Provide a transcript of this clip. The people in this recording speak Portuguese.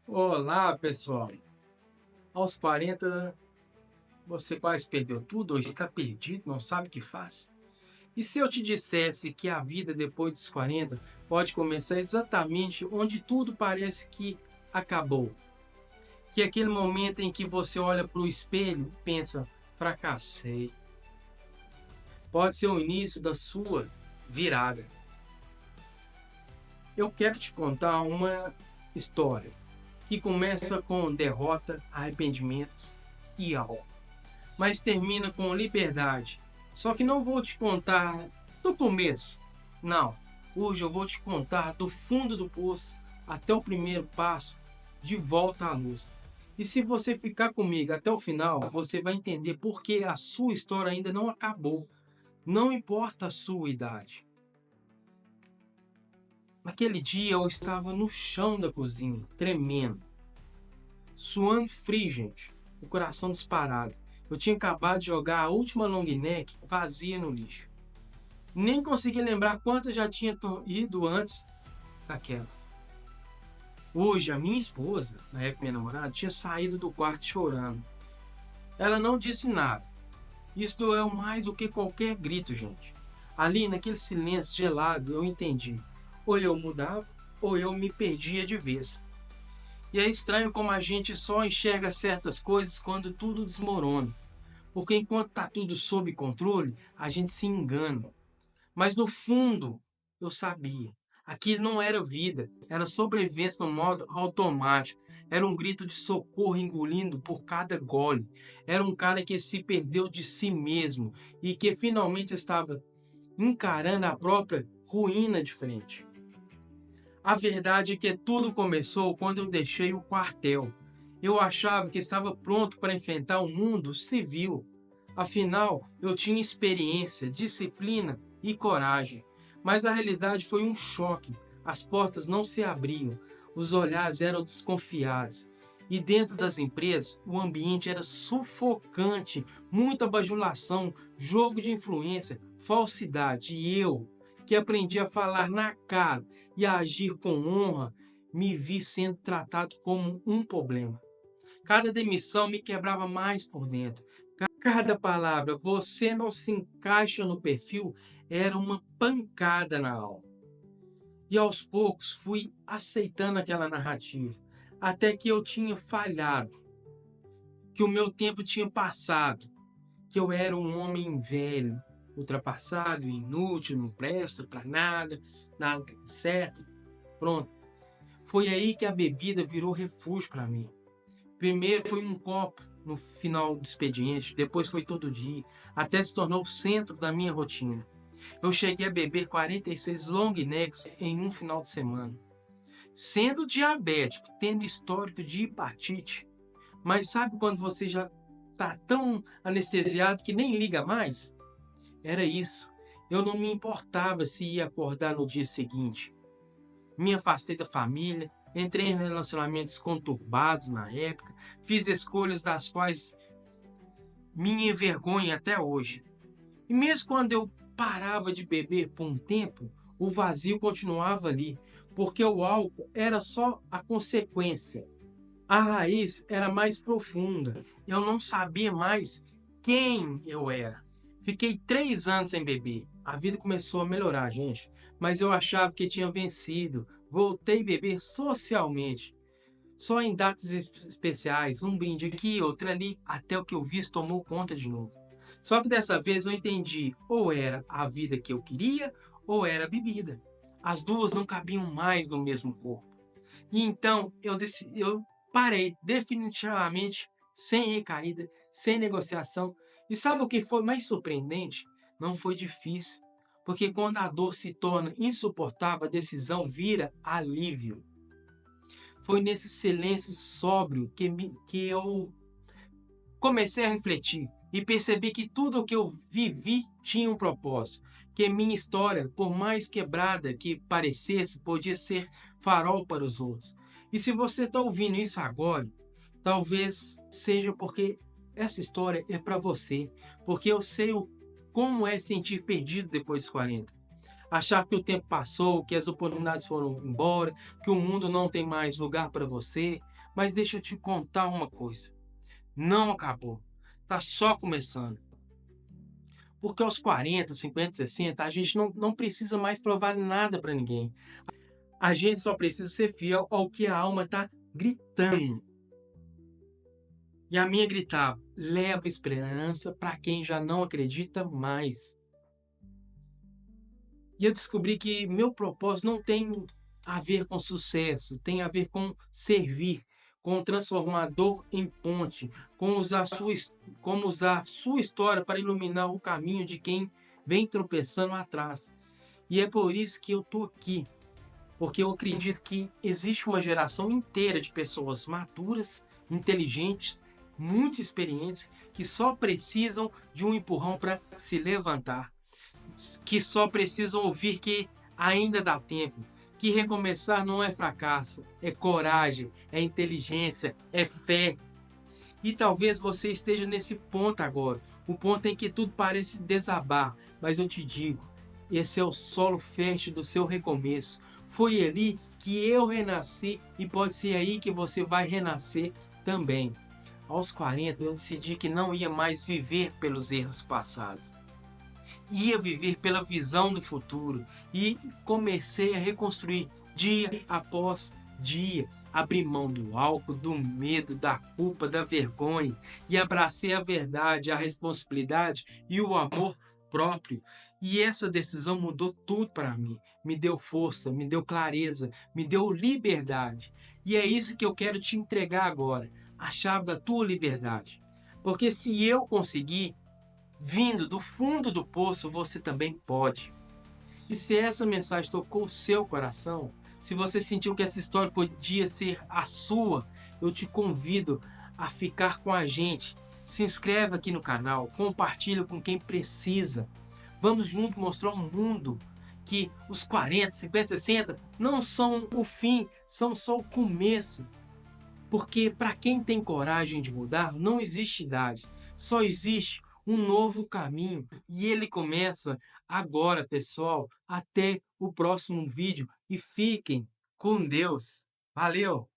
Olá, pessoal. Aos 40, você quase perdeu tudo ou está perdido, não sabe o que faz? E se eu te dissesse que a vida depois dos 40 pode começar exatamente onde tudo parece que acabou? Que é aquele momento em que você olha para o espelho e pensa, fracassei. Pode ser o início da sua virada. Eu quero te contar uma história que começa com derrota, arrependimentos e algo, mas termina com liberdade. Só que não vou te contar do começo. Não. Hoje eu vou te contar do fundo do poço até o primeiro passo de volta à luz. E se você ficar comigo até o final, você vai entender por que a sua história ainda não acabou. Não importa a sua idade. Naquele dia eu estava no chão da cozinha, tremendo, suando frio, gente, o coração disparado. Eu tinha acabado de jogar a última long neck vazia no lixo. Nem consegui lembrar quantas já tinha ido antes daquela. Hoje, a minha esposa, na época minha namorada, tinha saído do quarto chorando. Ela não disse nada. Isso doeu mais do que qualquer grito, gente. Ali, naquele silêncio gelado, eu entendi. Ou eu mudava, ou eu me perdia de vez. E é estranho como a gente só enxerga certas coisas quando tudo desmorona. Porque enquanto está tudo sob controle, a gente se engana. Mas no fundo, eu sabia. Aquilo não era vida, era sobrevivência no modo automático. Era um grito de socorro engolindo por cada gole. Era um cara que se perdeu de si mesmo e que finalmente estava encarando a própria ruína de frente. A verdade é que tudo começou quando eu deixei o quartel. Eu achava que estava pronto para enfrentar o mundo civil. Afinal, eu tinha experiência, disciplina e coragem. Mas a realidade foi um choque. As portas não se abriam, os olhares eram desconfiados. E dentro das empresas, o ambiente era sufocante, muita bajulação, jogo de influência, falsidade. E eu, que aprendi a falar na cara e a agir com honra, me vi sendo tratado como um problema. Cada demissão me quebrava mais por dentro. Cada palavra, você não se encaixa no perfil, era uma pancada na alma. E aos poucos fui aceitando aquela narrativa, até que eu tinha falhado, que o meu tempo tinha passado, que eu era um homem velho, ultrapassado, inútil, não presta para nada, nada certo. Pronto. Foi aí que a bebida virou refúgio para mim. Primeiro foi um copo no final do expediente, depois foi todo dia, até se tornou o centro da minha rotina. Eu cheguei a beber 46 long necks em um final de semana. Sendo diabético, tendo histórico de hepatite, mas sabe quando você já está tão anestesiado que nem liga mais? Era isso. Eu não me importava se ia acordar no dia seguinte. Me afastei da família, entrei em relacionamentos conturbados na época, fiz escolhas das quais me envergonho até hoje. E mesmo quando eu parava de beber por um tempo, o vazio continuava ali, porque o álcool era só a consequência. A raiz era mais profunda. Eu não sabia mais quem eu era. Fiquei 3 anos sem beber. A vida começou a melhorar, gente. Mas eu achava que tinha vencido. Voltei a beber socialmente. Só em datas especiais, um brinde aqui, outro ali, até o que eu vi tomou conta de novo. Só que dessa vez eu entendi, ou era a vida que eu queria, ou era a bebida. As duas não cabiam mais no mesmo corpo. E então eu parei definitivamente, sem recaída, sem negociação. E sabe o que foi mais surpreendente? Não foi difícil, porque quando a dor se torna insuportável, a decisão vira alívio. Foi nesse silêncio sóbrio que eu comecei a refletir e percebi que tudo o que eu vivi tinha um propósito, que minha história, por mais quebrada que parecesse, podia ser farol para os outros. E se você está ouvindo isso agora, talvez seja porque essa história é para você, porque eu sei como é sentir perdido depois dos 40. achar que o tempo passou, que as oportunidades foram embora, que o mundo não tem mais lugar para você. Mas deixa eu te contar uma coisa: não acabou, tá só começando. Porque aos 40, 50, 60, a gente não precisa mais provar nada para ninguém. A gente só precisa ser fiel ao que a alma está gritando. E a minha gritava: leva esperança para quem já não acredita mais. E eu descobri que meu propósito não tem a ver com sucesso, tem a ver com servir, com transformar dor em ponte, como usar sua história para iluminar o caminho de quem vem tropeçando atrás. E é por isso que eu estou aqui, porque eu acredito que existe uma geração inteira de pessoas maduras, inteligentes, muito experientes, que só precisam de um empurrão para se levantar, que só precisam ouvir que ainda dá tempo, que recomeçar não é fracasso, é coragem, é inteligência, é fé. E talvez você esteja nesse ponto agora, o ponto em que tudo parece desabar, mas eu te digo, esse é o solo fértil do seu recomeço. Foi ali que eu renasci e pode ser aí que você vai renascer também. Aos 40 eu decidi que não ia mais viver pelos erros passados, ia viver pela visão do futuro e comecei a reconstruir dia após dia. Abri mão do álcool, do medo, da culpa, da vergonha e abracei a verdade, a responsabilidade e o amor próprio. E essa decisão mudou tudo para mim. Me deu força, me deu clareza, me deu liberdade. E é isso que eu quero te entregar agora, a chave da tua liberdade. Porque se eu conseguir, vindo do fundo do poço, você também pode. E se essa mensagem tocou o seu coração, se você sentiu que essa história podia ser a sua, eu te convido a ficar com a gente. Se inscreve aqui no canal, compartilha com quem precisa. Vamos juntos mostrar ao mundo que os 40, 50, 60 não são o fim, são só o começo. Porque para quem tem coragem de mudar, não existe idade, só existe um novo caminho e ele começa agora, pessoal. Até o próximo vídeo e fiquem com Deus. Valeu!